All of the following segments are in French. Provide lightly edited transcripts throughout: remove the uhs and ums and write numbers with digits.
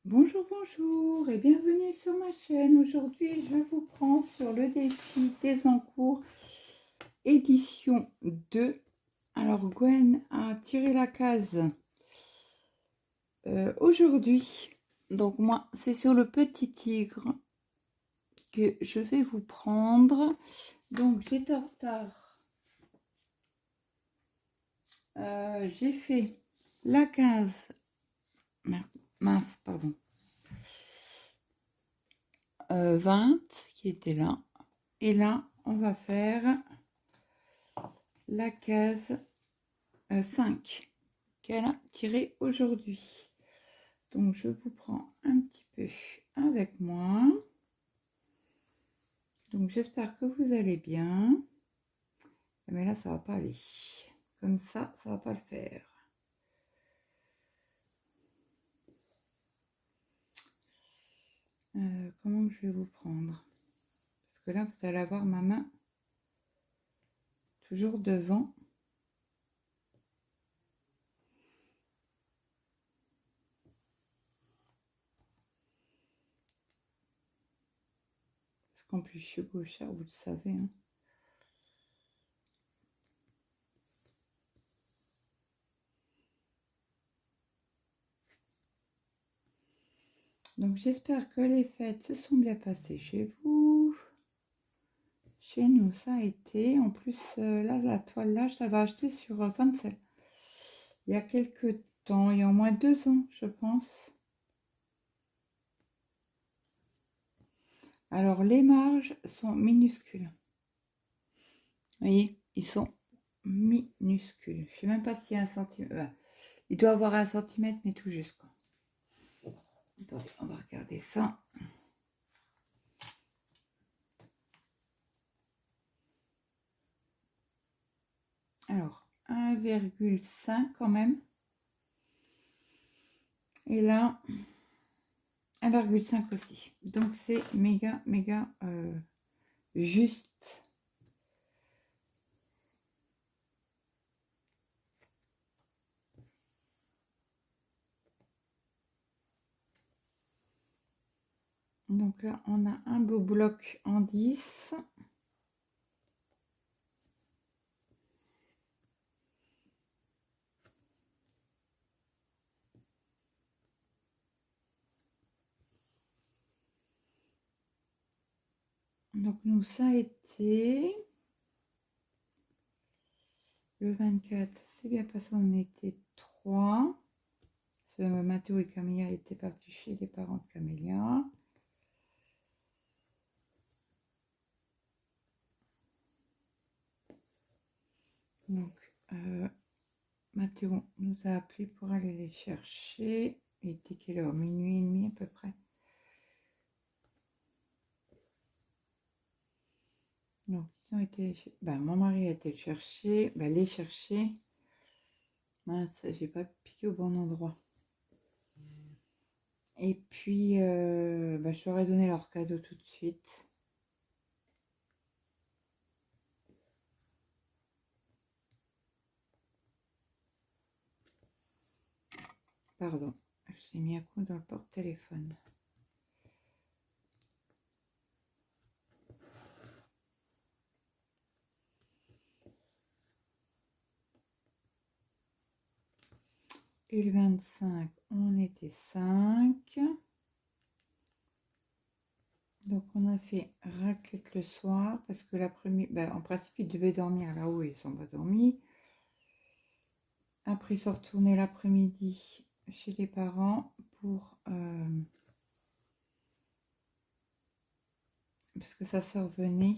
Bonjour, bonjour et bienvenue sur ma chaîne. Aujourd'hui, je vous prends sur le défi des encours édition 2. Alors, Gwen a tiré la case aujourd'hui. Donc, moi, c'est sur le petit tigre que je vais vous prendre. Donc, j'étais en retard. J'ai fait la case. Mince, pardon. 20 qui était là. Et là, on va faire la case 5 qu'elle a tiré aujourd'hui. Donc, je vous prends un petit peu avec moi. Donc, j'espère que vous allez bien. Mais là, ça va pas aller. Comme ça va pas le faire. Comment je vais vous prendre? Parce que là, vous allez avoir ma main toujours devant. Parce qu'en plus, je suis gauchère, vous le savez. Hein. Donc, j'espère que les fêtes se sont bien passées chez vous. Chez nous, ça a été. En plus, là, la toile là, je l'avais achetée sur Fancel. Il y a quelques temps, il y a au moins 2 ans, je pense. Alors, les marges sont minuscules. Vous voyez, ils sont minuscules. Je ne sais même pas s'il y a un centimètre. Il doit avoir 1 centimètre, mais tout juste, quoi. Attendez, on va regarder ça. Alors, 1,5 quand même. Et là, 1,5 aussi. Donc, c'est méga, méga juste. Donc là, on a un beau bloc en 10. Donc nous, ça a été le 24, c'est bien passé, on était 3. Mathéo et Camélia étaient partis chez les parents de Camélia. Donc, Mathéo nous a appelé pour aller les chercher. Il était quelle heure? Minuit et demi à peu près. Donc, ils ont été... mon mari a été chercher, les chercher. Mince, j'ai pas piqué au bon endroit. Et puis, je leur ai donné leur cadeau tout de suite. Pardon, j'ai mis un coup dans le porte-téléphone. Et le 25, on était 5. Donc, on a fait raclette le soir parce que l'après-midi, en principe, ils devaient dormir là-haut et ils ne sont pas dormis. Après, ils sont retournés l'après-midi chez les parents pour... parce que sa soeur venait,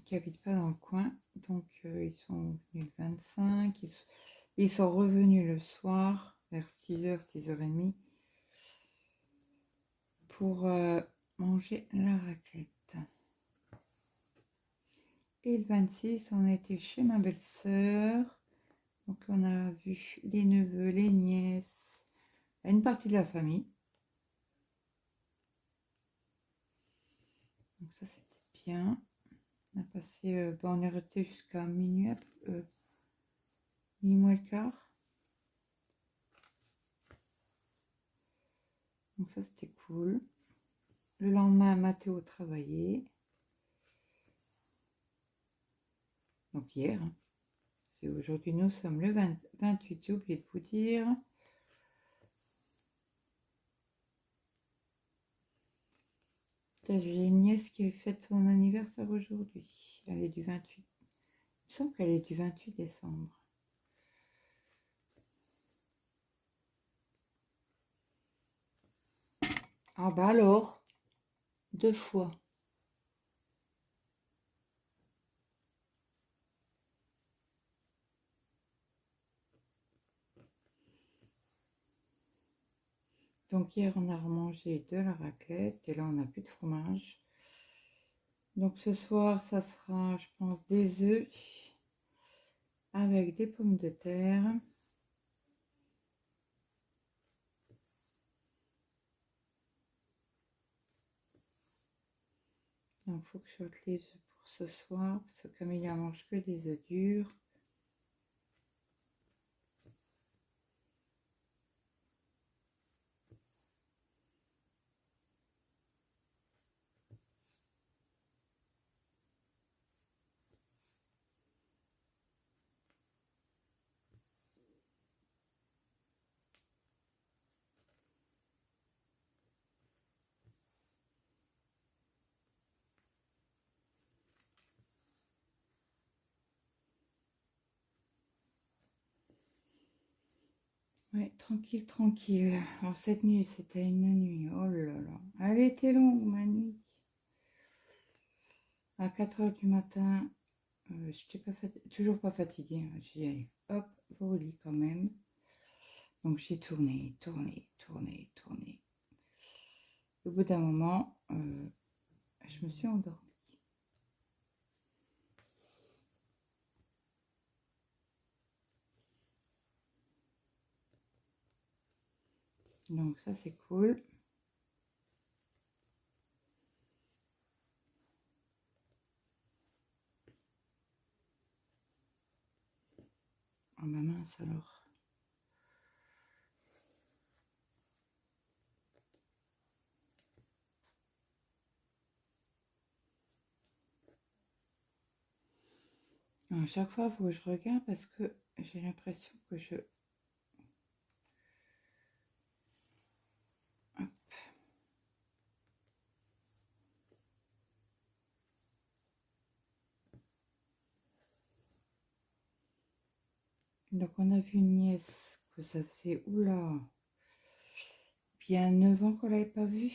qui habite pas dans le coin. Donc, ils sont venus le 25. Ils sont revenus le soir vers 6h, 6h30 pour manger la raclette. Et le 26, on a été chez ma belle-sœur. Donc on a vu les neveux, les nièces, une partie de la famille. Donc ça c'était bien. On a passé, on est resté jusqu'à minuit, minuit moins le quart. Donc ça, c'était cool. Le lendemain, Mathéo travaillait. Donc hier, hein. C'est aujourd'hui, nous sommes le 28, j'ai oublié de vous dire. J'ai une nièce qui fête son anniversaire aujourd'hui. Elle est du 28. Il me semble qu'elle est du 28 décembre. Ah bah alors, 2 fois. Donc hier, on a remangé de la raclette et là, on n'a plus de fromage. Donc ce soir, ça sera, je pense, des œufs avec des pommes de terre. Donc il faut que je sorte les œufs pour ce soir, parce que Camilla mange que des œufs durs. Ouais, tranquille, tranquille. Alors cette nuit, c'était une nuit. Oh là là. Elle était longue, ma nuit. À 4 heures du matin, j'étais pas toujours pas fatiguée, hein. J'y allais, hop, au lit quand même. Donc j'ai tourné, tourné, tourné, tourné. Au bout d'un moment, je me suis endormie. Donc ça c'est cool. Oh bah mince alors. À chaque fois, il faut que je regarde parce que j'ai l'impression que je... Hop. Donc on a vu une nièce que ça faisait, oula, bien 9 ans qu'on l'avait pas vue.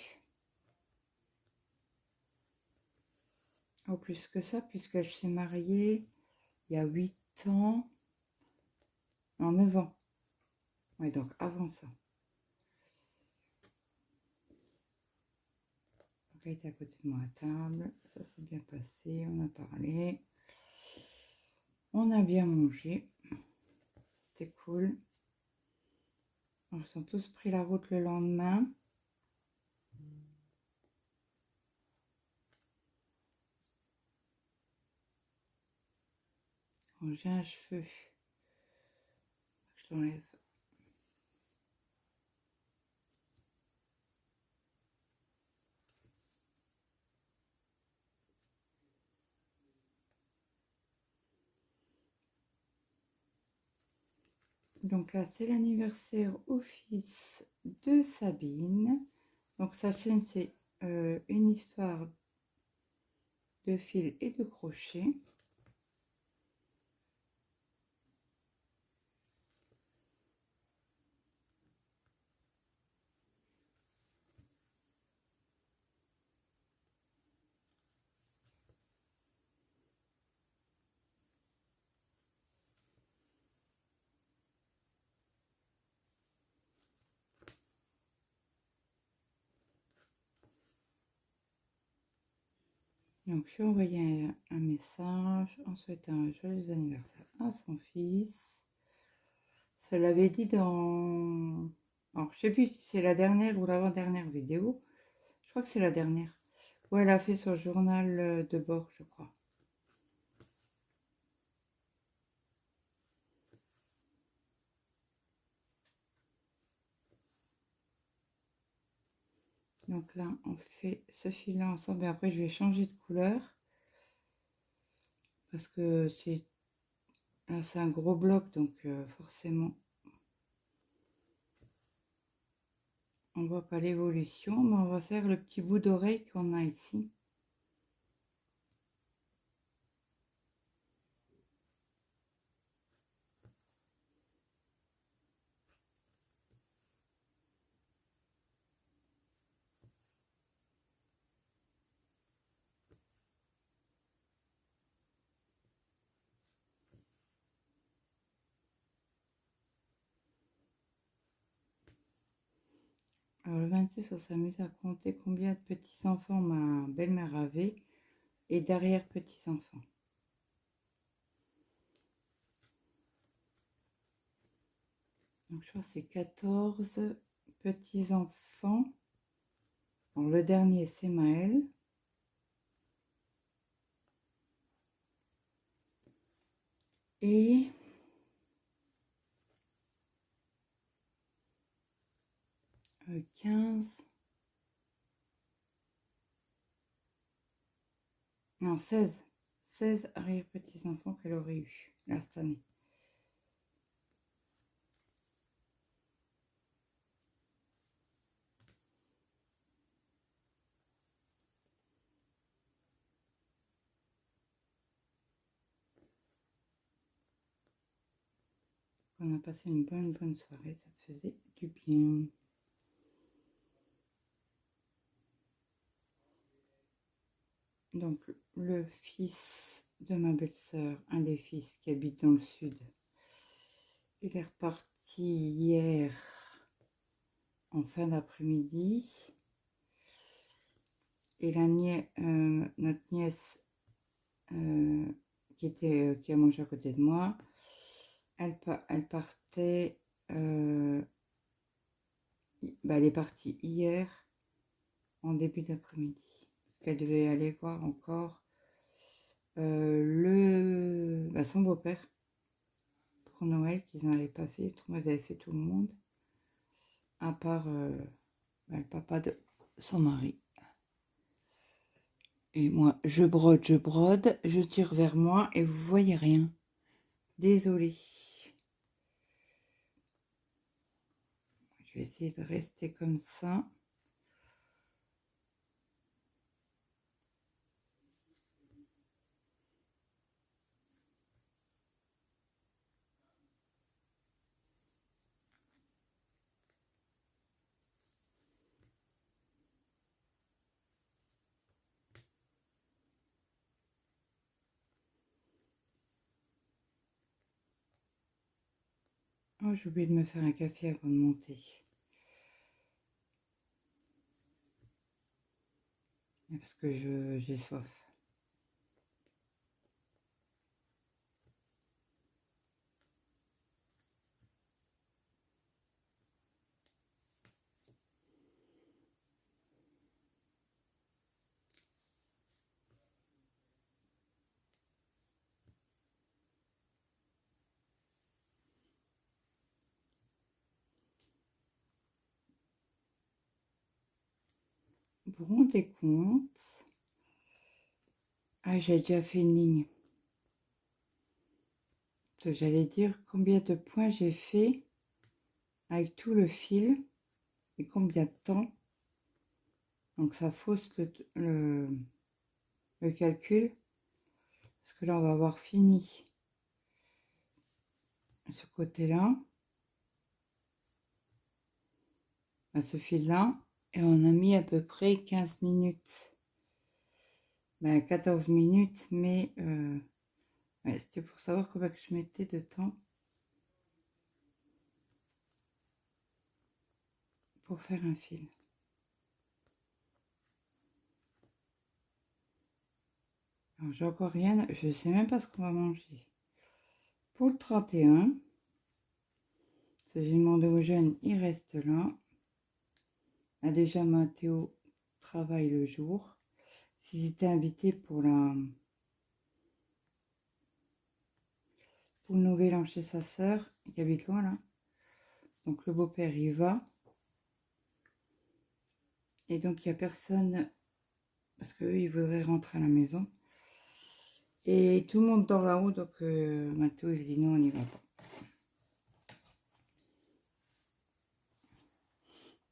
Oh, plus que ça, puisqu'elle s'est mariée il y a 8 ans. Non, 9 ans. Oui, donc avant ça. Donc elle était à côté de moi à table. Ça s'est bien passé, on a parlé. On a bien mangé. C'était cool. Alors, ils ont tous pris la route le lendemain. Alors, j'ai un cheveu. Je l'enlève. Donc là, c'est l'anniversaire au fils de Sabine. Donc sa chaîne, c'est une histoire de fil et de crochet. Donc je lui ai envoyé un message en souhaitant un joyeux anniversaire à son fils. Ça l'avait dit dans... Alors je sais plus si c'est la dernière ou l'avant-dernière vidéo. Je crois que c'est la dernière. Où elle a fait son journal de bord, je crois. Donc là, on fait ce fil-là ensemble et après, je vais changer de couleur parce que c'est un gros bloc, donc forcément, on voit pas l'évolution, mais on va faire le petit bout d'oreille qu'on a ici. Alors le 26, on s'amuse à compter combien de petits-enfants ma belle-mère avait et d'arrière-petits-enfants. Donc je crois que c'est 14 petits-enfants. Bon, le dernier, c'est Maël. Et 15... Non, 16 arrière-petits-enfants qu'elle aurait eu là, cette année. On a passé une bonne soirée, ça faisait du bien. Donc, le fils de ma belle-sœur, un des fils qui habite dans le sud, il est reparti hier en fin d'après-midi. Et notre nièce qui a mangé à côté de moi, elle partait, elle est partie hier en début d'après-midi. Parce qu'elle devait aller voir encore son beau-père pour Noël, qu'ils n'avaient pas fait. Autrement, ils avaient fait tout le monde, à part le papa de son mari. Et moi, je brode, je tire vers moi et vous voyez rien. Désolée. Je vais essayer de rester comme ça. Oh, j'ai oublié de me faire un café avant de monter. Parce que j'ai soif. Vous vous rendez compte? Ah, j'ai déjà fait une ligne. J'allais dire combien de points j'ai fait avec tout le fil et combien de temps. Donc ça fausse le calcul. Parce que là, on va avoir fini ce côté-là. Ce fil-là. Et on a mis à peu près 15 minutes. 14 minutes, mais ouais, c'était pour savoir combien que je mettais de temps pour faire un fil. Alors j'ai encore rien, je sais même pas ce qu'on va manger. Pour le 31, j'ai demandé aux jeunes, ils restent là. Déjà Mathéo travaille le jour. S'ils étaient invités pour le nouvel an chez sa sœur, qui habite loin là. Donc le beau-père y va. Et donc, il n'y a personne, parce qu'eux, ils voudraient rentrer à la maison. Et tout le monde dort là-haut, donc Mathéo, il dit non, on n'y va pas.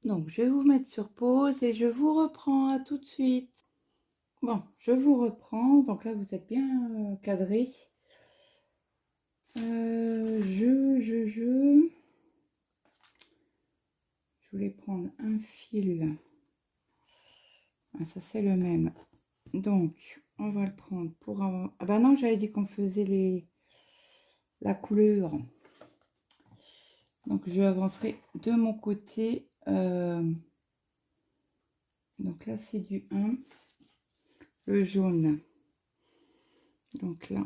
Donc, je vais vous mettre sur pause et je vous reprends. À tout de suite. Bon, je vous reprends. Donc là, vous êtes bien cadré. Je voulais prendre un fil. Ah, ça, c'est le même. Donc, on va le prendre pour avoir... Ah bah non, j'avais dit qu'on faisait la couleur. Donc, je avancerai de mon côté. Donc là, c'est du 1. Le jaune. Donc là,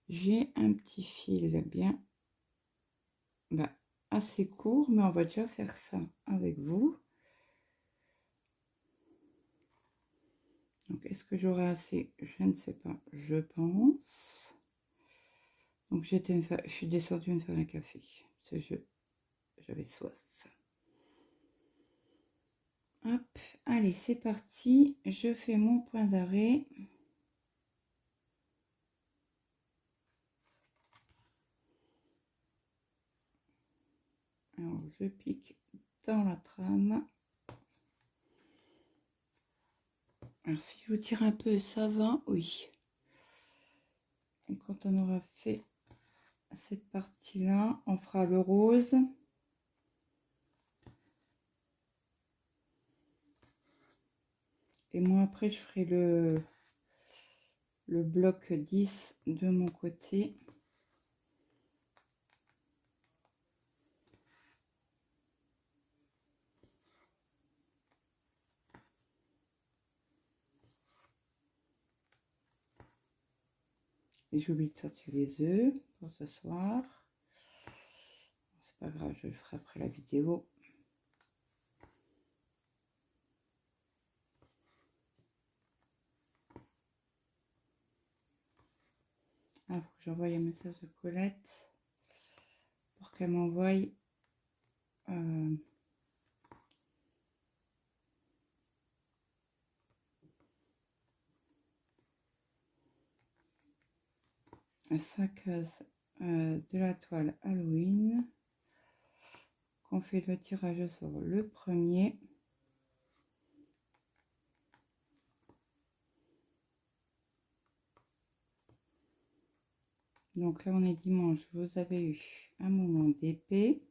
j'ai un petit fil bien assez court, mais on va déjà faire ça avec vous. Donc, est-ce que j'aurai assez? Je ne sais pas. Je pense. Donc, je suis descendue me faire un café. Parce que j'avais soif. Hop. Allez, c'est parti. Je fais mon point d'arrêt. Alors, je pique dans la trame. Alors, si je vous tire un peu, ça va? Oui. Et quand on aura fait cette partie-là, on fera le rose. Et moi, après, je ferai le bloc 10 de mon côté. Et j'oublie de sortir les œufs pour ce soir. C'est pas grave, je le ferai après la vidéo. Ah, faut que j'envoie un message de Colette pour qu'elle m'envoie un sac de la toile Halloween. Qu'on fait le tirage sur le premier. Donc là, on est dimanche. Vous avez eu un moment d'épée.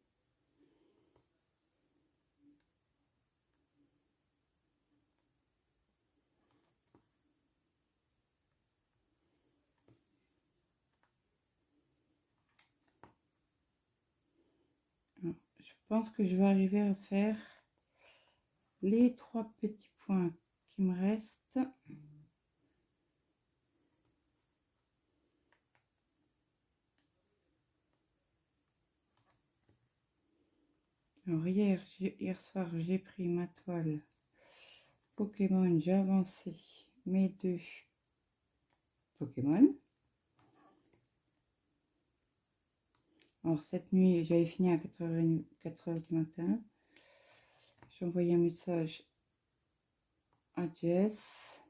Je pense que je vais arriver à faire les 3 petits points qui me restent. Alors hier soir, j'ai pris ma toile Pokémon. J'ai avancé mes 2 Pokémon. Alors cette nuit, j'avais fini à 4h du matin. J'ai envoyé un message à Jess.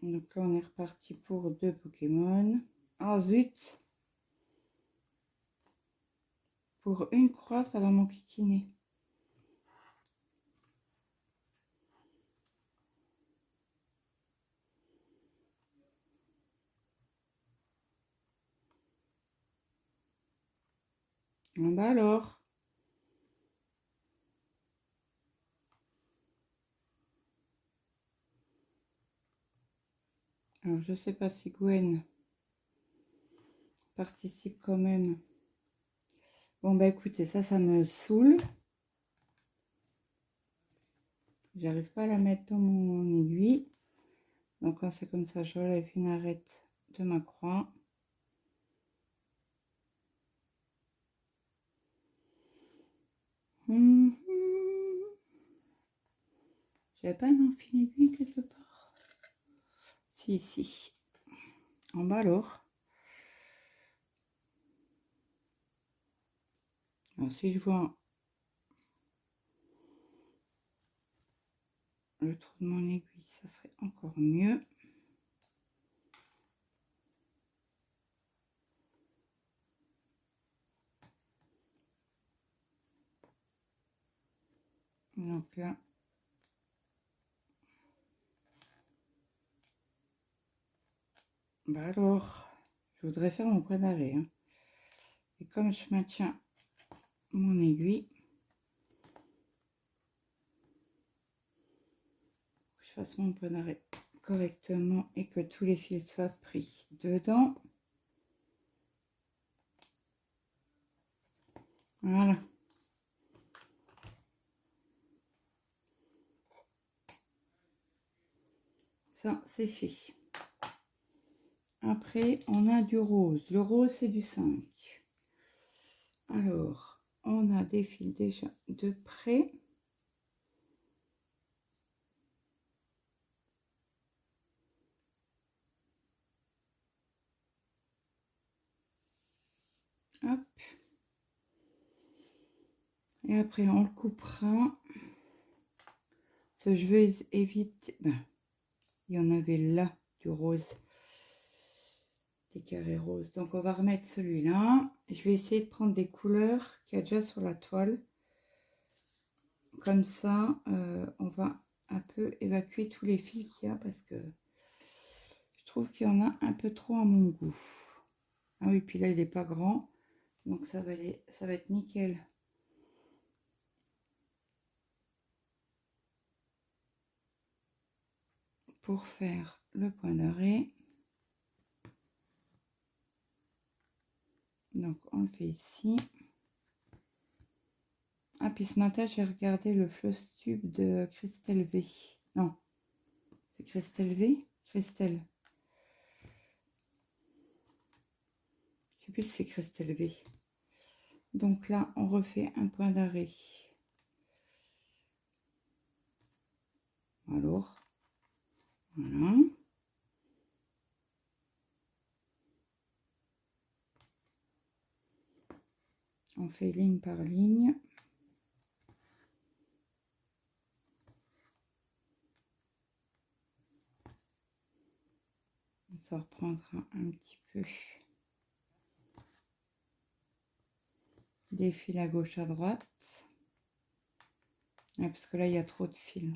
Donc là, on est reparti pour 2 Pokémon. Ah zut! Pour une croix, ça va m'enquiquiner. Ah bah alors. Alors, je sais pas si Gwen participe quand même. Bon, bah écoutez, ça me saoule. J'arrive pas à la mettre dans mon aiguille. Donc, quand c'est comme ça, j'enlève une arête de ma croix. J'avais pas un enfilé aiguille quelque part? Si, si. En bas alors. Alors, si je vois le trou de mon aiguille, ça serait encore mieux. Donc là, bah alors, je voudrais faire mon point d'arrêt, hein. Et comme je maintiens mon aiguille, je fasse mon point d'arrêt correctement et que tous les fils soient pris dedans. Voilà. Ça, c'est fait. Après, on a du rose. Le rose, c'est du 5. Alors, on a des fils déjà de près. Hop. Et après, on le coupera. Ce je veux éviter... Ben, il y en avait là, du rose. Des carrés roses. Donc, on va remettre celui-là. Je vais essayer de prendre des couleurs qu'il y a déjà sur la toile. Comme ça, on va un peu évacuer tous les fils qu'il y a parce que je trouve qu'il y en a un peu trop à mon goût. Ah oui, puis là, il n'est pas grand. Donc, ça va être nickel. Pour faire le point d'arrêt. Donc, on le fait ici. Ah, puis ce matin, j'ai regardé le floss tube de Christelle V. Non, c'est Christelle V? Christelle. Je sais plus si c'est Christelle V. Donc là, on refait un point d'arrêt. Alors, voilà. On fait ligne par ligne. Ça reprendra un petit peu des fils à gauche à droite. Ah, parce que là, il y a trop de fils.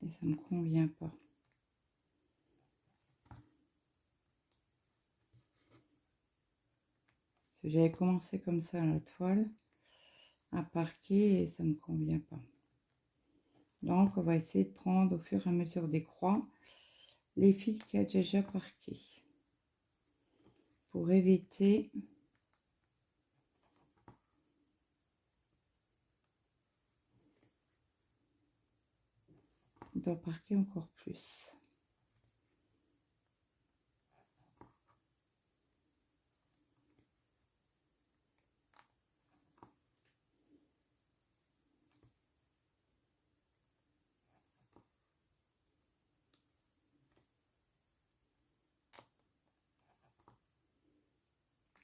Et ça ne me convient pas. J'avais commencé comme ça la toile à parquer et ça ne me convient pas. Donc, on va essayer de prendre au fur et à mesure des croix les fils qui a déjà parqué pour éviter d'en parquer encore plus.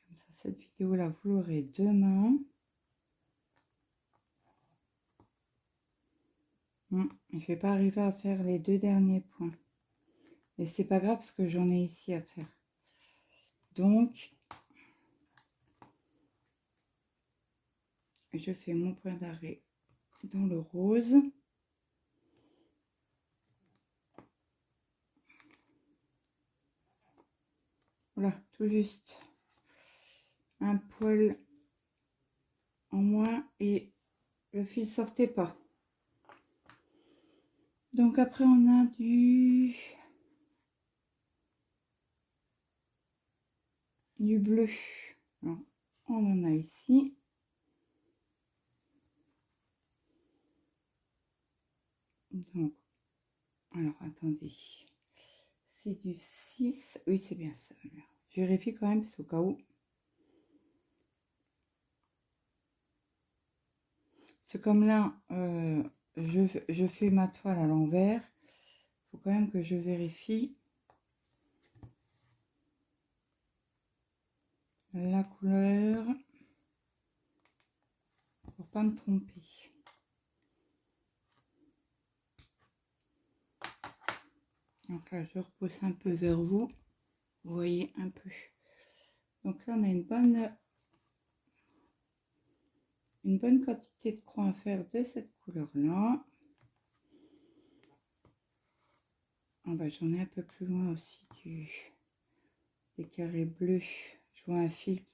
Comme ça, cette vidéo là, vous l'aurez demain. Je vais pas arriver à faire les 2 derniers points. Et c'est pas grave parce que j'en ai ici à faire. Donc, je fais mon point d'arrêt dans le rose. Voilà, tout juste un poil en moins et le fil sortait pas. Donc après on a du bleu. Alors, on en a ici. Donc, alors attendez. C'est du 6. Oui, c'est bien ça. Je vérifie quand même, parce qu'au cas où. C'est comme là, je fais ma toile à l'envers. Il faut quand même que je vérifie la couleur. pas me tromper. Donc là, je repousse un peu vers vous. Vous voyez un peu. Donc là, on a une bonne quantité de croix à faire de cette couleur-là. Ah bah, j'en ai un peu plus loin aussi des carrés bleus. Je vois un fil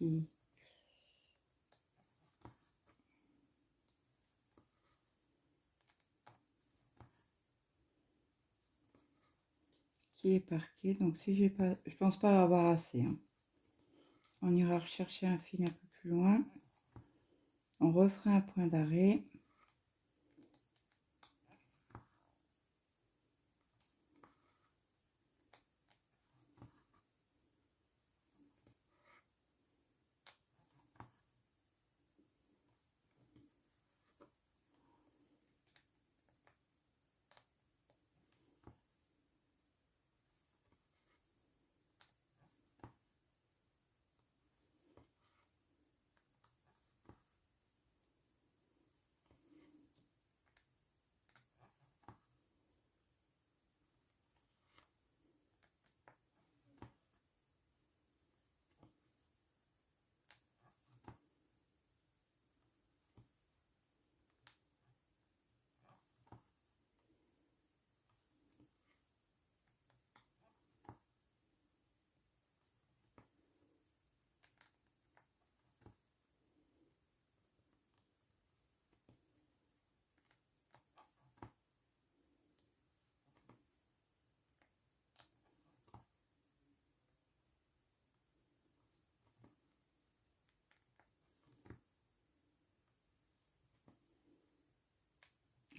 qui est parqué. Donc si j'ai pas, je pense pas avoir assez. Hein. On ira rechercher un fil un peu plus loin. On refera un point d'arrêt.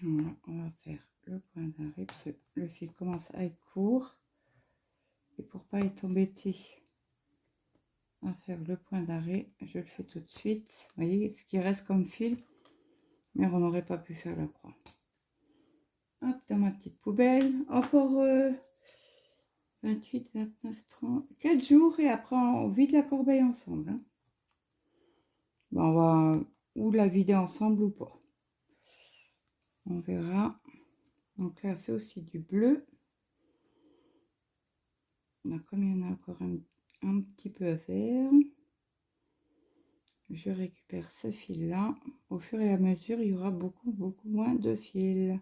Voilà, on va faire le point d'arrêt parce que le fil commence à être court. Et pour pas être embêté à faire le point d'arrêt, je le fais tout de suite. Vous voyez ce qui reste comme fil, mais on n'aurait pas pu faire la croix. Hop, dans ma petite poubelle. Encore 28, 29, 30, 4 jours et après on vide la corbeille ensemble. Hein. Bon, on va ou la vider ensemble ou pas. On verra. Donc là, c'est aussi du bleu. Donc, comme il y en a encore un petit peu à faire, je récupère ce fil là. Au fur et à mesure, il y aura beaucoup moins de fils.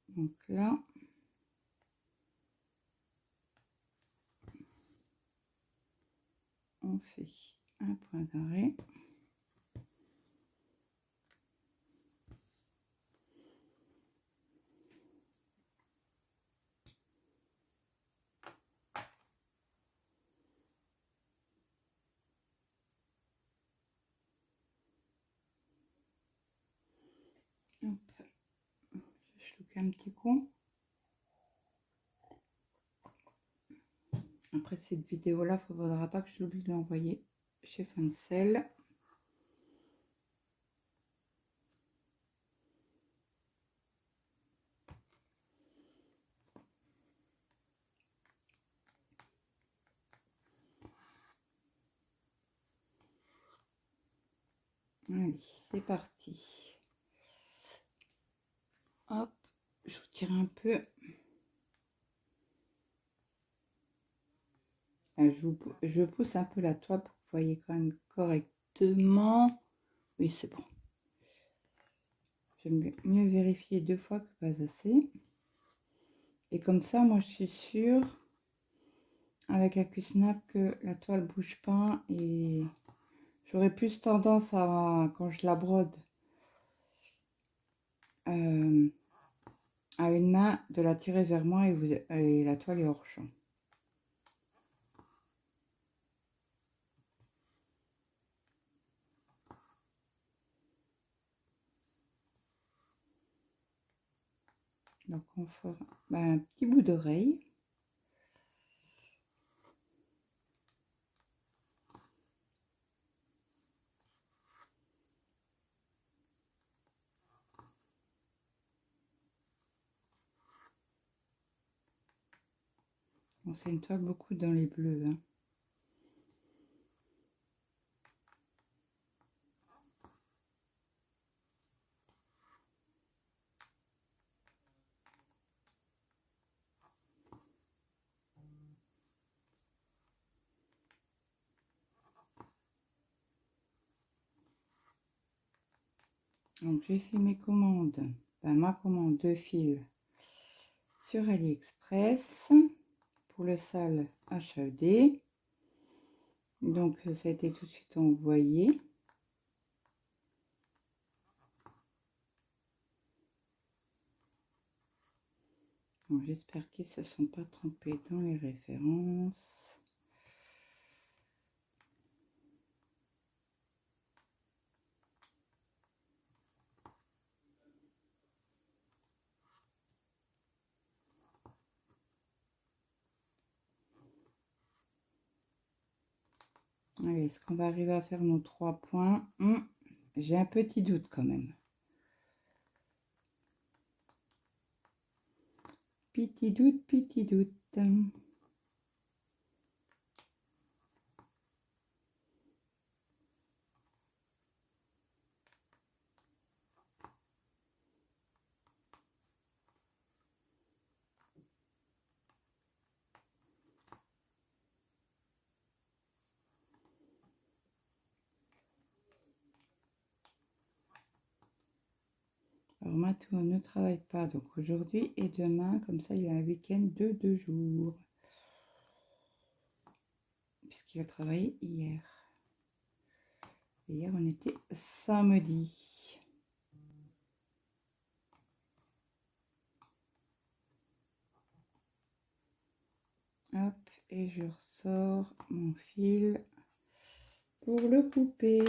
Donc là, on fait un point d'arrêt. Hop. Je loupe un petit coup. Après cette vidéo là, il ne faudra pas que je l'oublie de l'envoyer chez Fancel. Allez, c'est parti. Hop, je vous tire un peu. Je pousse un peu la toile pour que vous voyez quand même correctement. Oui, c'est bon. J'aime mieux vérifier 2 fois que pas assez. Et comme ça, moi, je suis sûre, avec la Q-Snap, que la toile bouge pas. Et j'aurais plus tendance à, quand je la brode, à une main, de la tirer vers moi et la toile est hors champ. Donc on fera un petit bout d'oreille. Bon, c'est une toile beaucoup dans les bleus, hein. Donc j'ai fait mes commandes, enfin, ma commande de fil sur AliExpress pour le sale HED. Donc ça a été tout de suite envoyé. J'espère qu'ils ne se sont pas trompés dans les références. Allez, est-ce qu'on va arriver à faire nos 3 points? J'ai un petit doute quand même. Petit doute, petit doute. Alors Mathieu ne travaille pas, donc aujourd'hui et demain, comme ça il y a un week-end de 2 jours. Puisqu'il a travaillé hier. Et hier on était samedi. Hop, et je ressors mon fil pour le couper.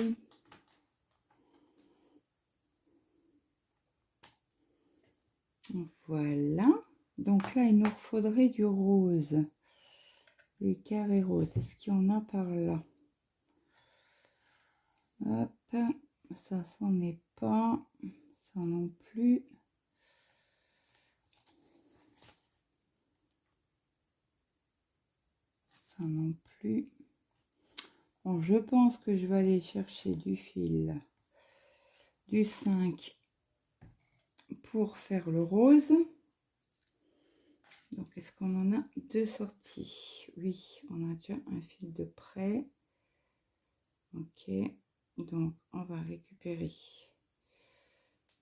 Voilà. Donc là, il nous faudrait du rose. Les carrés roses. Est-ce qu'il y en a par là? Hop. Ça, c'en est pas. Ça non plus. Ça non plus. Bon, je pense que je vais aller chercher du fil. Du 5 pour faire le rose. Donc, est-ce qu'on en a 2 sorties? Oui, on a déjà un fil de près. Ok, donc on va récupérer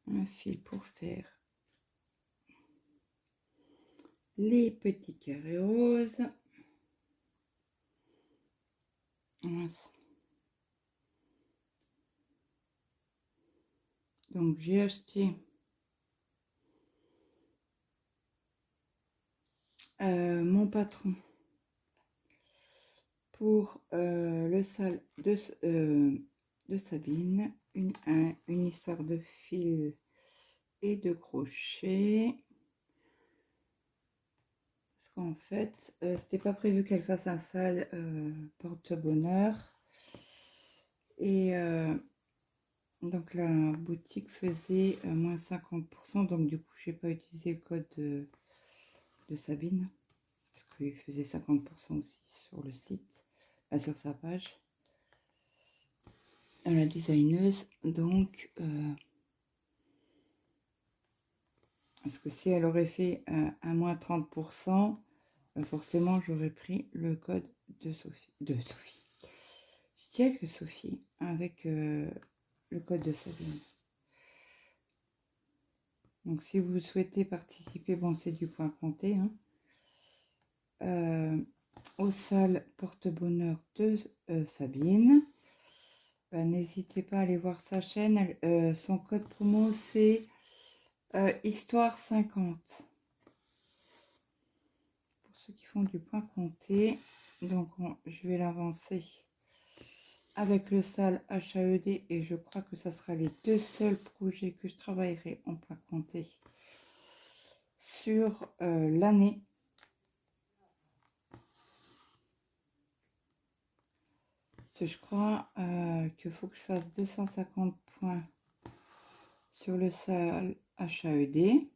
un fil pour faire les petits carrés roses. Donc j'ai acheté mon patron pour le sale de Sabine, une histoire de fil et de crochet. Parce qu'en fait, c'était pas prévu qu'elle fasse un sale porte-bonheur. Et donc la boutique faisait moins 50%. Donc du coup, j'ai pas utilisé le code de Sabine. Parce qu'il faisait 50% aussi sur le site, sur sa page. La designeuse, donc parce que si elle aurait fait un moins 30%, forcément j'aurais pris le code de Sophie. Je dirais que Sophie avec le code de Sabine. Donc si vous souhaitez participer, bon c'est du point compté, hein, au salle porte-bonheur de Sabine. N'hésitez pas à aller voir sa chaîne. Son code promo c'est Histoire 50. Pour ceux qui font du point compté. Donc je vais l'avancer avec le sale HAED et je crois que ça sera les 2 seuls projets que je travaillerai en point compté sur l'année. Je crois qu'il faut que je fasse 250 points sur le sale HAED.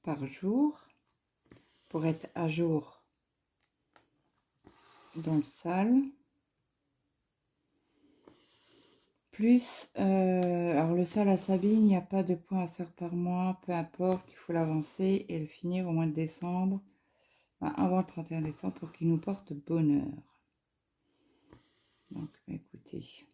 par jour pour être à jour dans le sale. Plus, alors le sale à Sabine, il n'y a pas de point à faire par mois, peu importe, il faut l'avancer et le finir au mois de décembre, enfin, avant le 31 décembre pour qu'il nous porte bonheur. Donc, écoutez.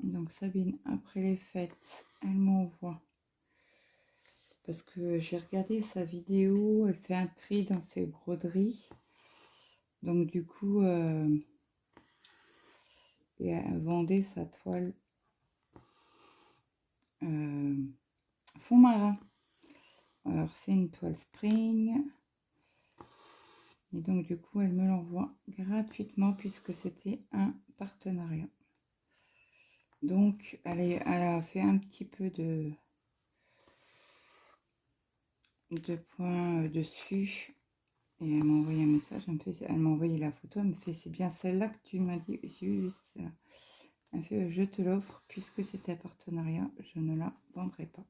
Donc Sabine, après les fêtes, elle m'envoie. Parce que j'ai regardé sa vidéo, elle fait un tri dans ses broderies. Donc du coup, et elle vendait sa toile fond marin. Alors c'est une toile spring. Et donc du coup, elle me l'envoie gratuitement puisque c'était un partenariat. Donc elle a fait un petit peu de points dessus. Et elle m'a envoyé un message, elle m'a envoyé la photo, elle me fait c'est bien celle-là que tu m'as dit. Oui, c'est là. Elle me fait je te l'offre puisque c'était un partenariat, je ne la vendrai pas.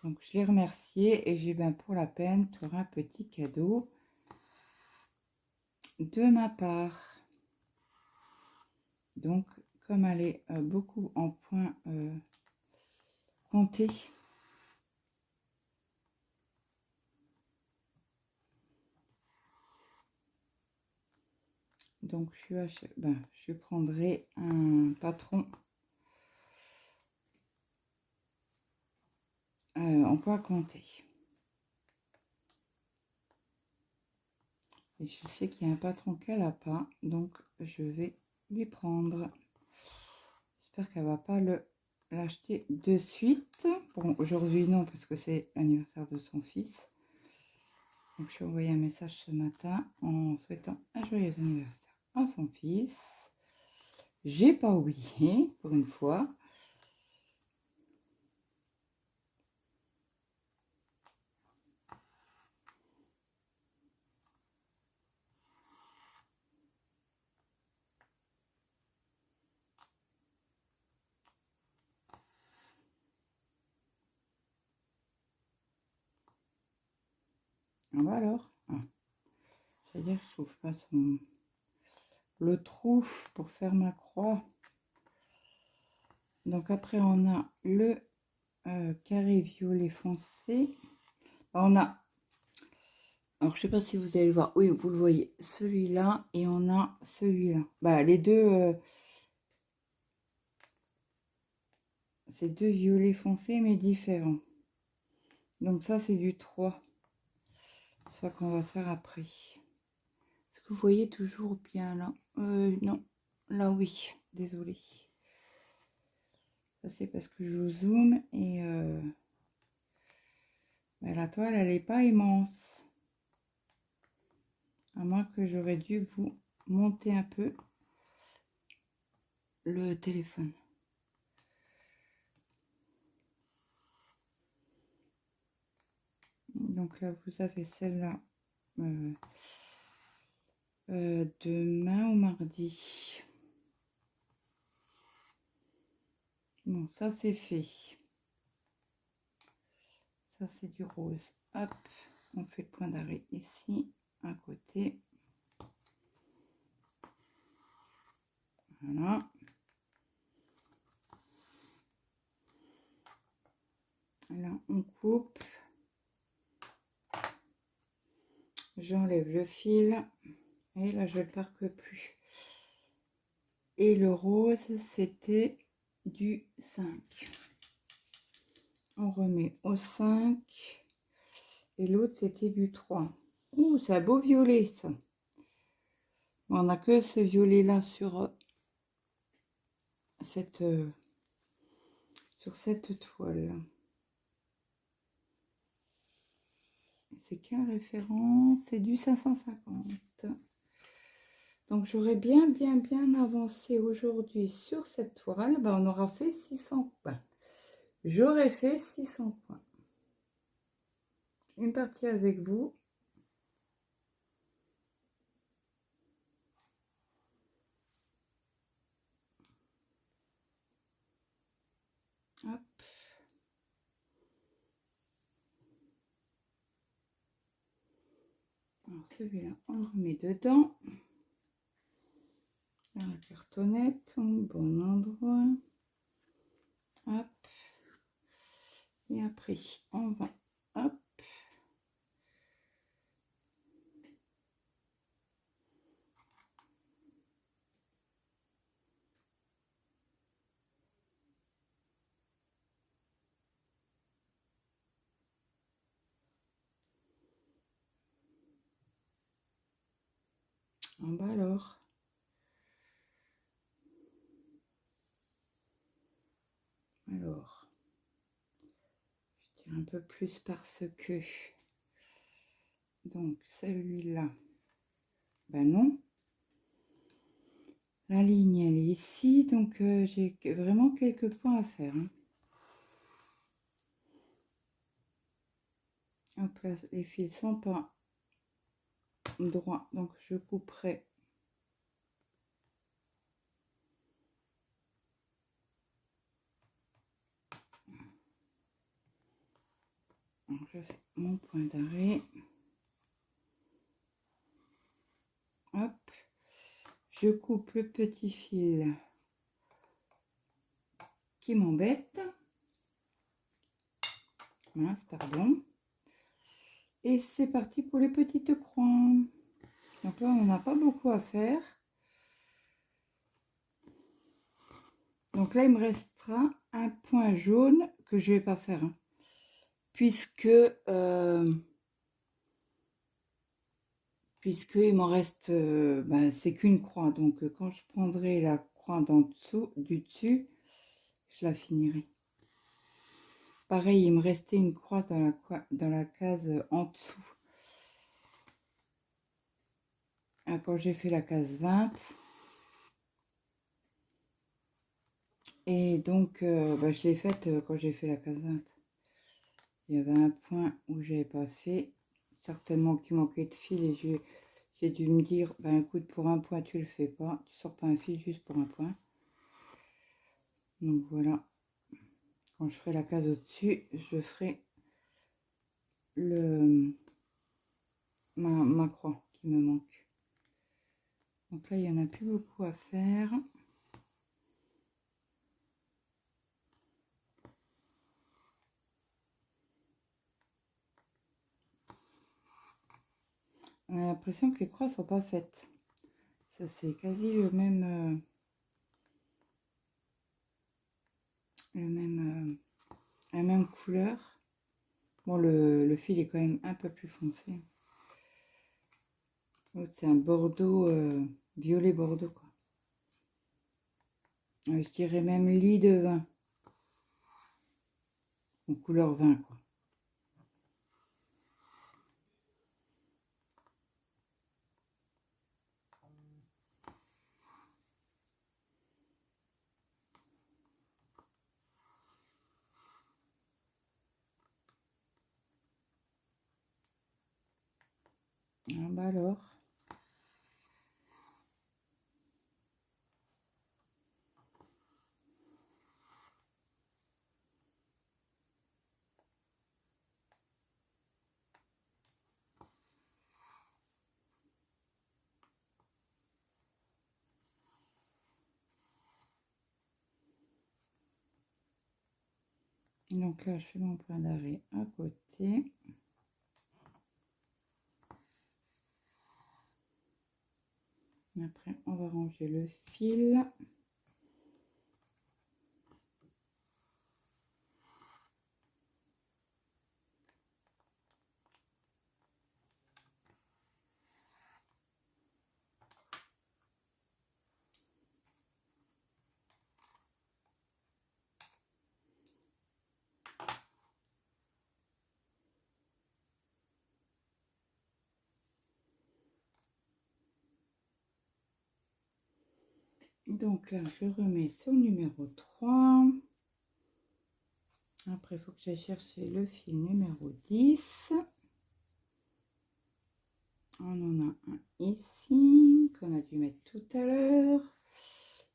Donc je l'ai remercié et j'ai bien pour la peine, tu auras un petit cadeau de ma part. Donc comme elle est beaucoup en points comptés, donc je prendrai un patron en points comptés. Et je sais qu'il y a un patron qu'elle n'a pas, donc je vais lui prendre. J'espère qu'elle va pas l'acheter de suite. Bon, aujourd'hui non, parce que c'est l'anniversaire de son fils. Donc je lui ai envoyé un message ce matin en souhaitant un joyeux anniversaire à son fils. J'ai pas oublié, pour une fois. Ah bah alors, c'est-à-dire que je trouve pas le trou pour faire ma croix. Donc après on a le carré violet foncé. On a, alors je sais pas si vous allez le voir, oui vous le voyez, celui-là et on a celui-là. Bah les deux, c'est deux violets foncés mais différents. Donc ça c'est du 3. C'est ça qu'on va faire après. Est-ce que vous voyez toujours bien là? Non, là oui, désolé. Ça c'est parce que je vous zoome et la toile elle n'est pas immense. À moins que j'aurais dû vous monter un peu le téléphone. Donc là vous avez celle-là demain ou mardi. Bon, ça c'est fait. Ça c'est du rose. Hop, on fait le point d'arrêt ici, à côté. Voilà. Là, on coupe. J'enlève le fil. Et là, je ne le parque plus. Et le rose, c'était du 5. On remet au 5. Et l'autre, c'était du 3. Ouh, c'est un beau violet, ça. On n'a que ce violet-là sur cette toile. C'est quelle référence? C'est du 550. Donc j'aurais bien avancé aujourd'hui sur cette toile. Ben, on aura fait 600 points. J'aurais fait 600 points. Une partie avec vous. Hop. Alors celui-là, on le remet dedans. Dans la cartonnette, au bon endroit. Hop. Et après, on va, hop. En bas alors. Alors, je tire un peu plus parce que, donc celui-là, ben non. La ligne, elle est ici, donc j'ai vraiment quelques points à faire. Hein. Hop là, les fils sont pas droits, donc je couperai. Donc je fais mon point d'arrêt. Hop, je coupe le petit fil qui m'embête. Mince, pardon. Et c'est parti pour les petites croix. Donc là, on n'a pas beaucoup à faire. Donc là, il me restera un point jaune que je vais pas faire. Hein, puisque il m'en reste, ben, c'est qu'une croix. Donc quand je prendrai la croix d'en dessous, du dessus, je la finirai. Pareil, il me restait une croix dans la case en dessous. Quand j'ai fait la case 20. Et donc, bah, je l'ai faite quand j'ai fait la case 20. Il y avait un point où j'avais pas fait. Certainement qu'il manquait de fil et j'ai dû me dire, ben écoute, pour un point, tu le fais pas. Tu sors pas un fil juste pour un point. Donc voilà. Quand je ferai la case au-dessus, je ferai ma croix qui me manque. Donc là, il n'y en a plus beaucoup à faire. On a l'impression que les croix sont pas faites. Ça, c'est quasi le même... la même couleur. Bon, le fil est quand même un peu plus foncé. L'autre, c'est un bordeaux, violet bordeaux, quoi. Je dirais même lit de vin. En couleur vin, quoi. Ah bah alors. Donc là, je fais mon point d'arrêt à côté. Après, on va ranger le fil. Donc là, je remets sur le numéro 3. Après, il faut que j'aille chercher le fil numéro 10. On en a un ici, qu'on a dû mettre tout à l'heure.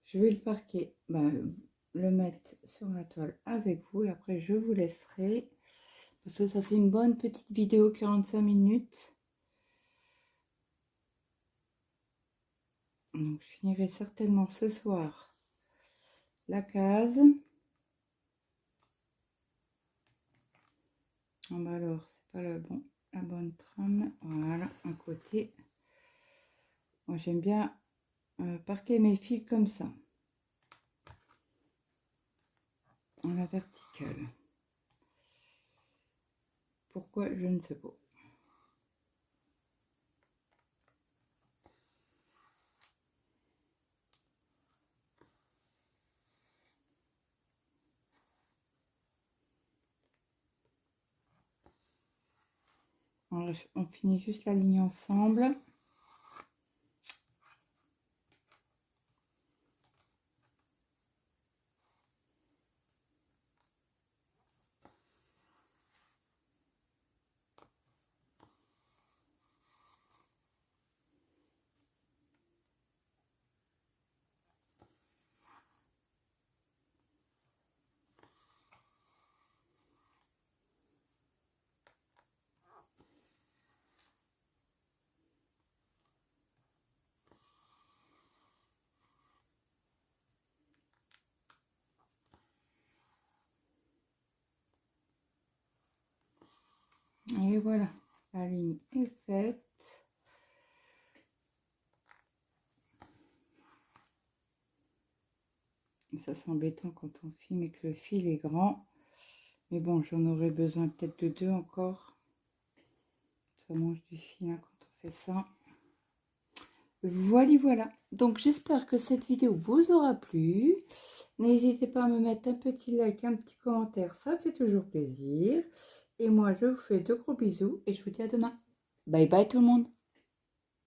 Je vais le parquer, le mettre sur la toile avec vous. Et après, je vous laisserai. Parce que ça fait une bonne petite vidéo, 45 minutes. Donc, je finirai certainement ce soir la case. Ah bah alors, c'est pas la bonne trame. Voilà, un côté. Moi, j'aime bien parquer mes fils comme ça. En la verticale. Pourquoi, je ne sais pas. On finit juste la ligne ensemble. Et voilà, la ligne est faite. Ça, c'est embêtant quand on filme et que le fil est grand. Mais bon, j'en aurais besoin peut-être de 2 encore. Ça mange du fil hein, quand on fait ça. Voilà. Donc, j'espère que cette vidéo vous aura plu. N'hésitez pas à me mettre un petit like, un petit commentaire. Ça fait toujours plaisir. Et moi, je vous fais de gros bisous et je vous dis à demain. Bye bye tout le monde.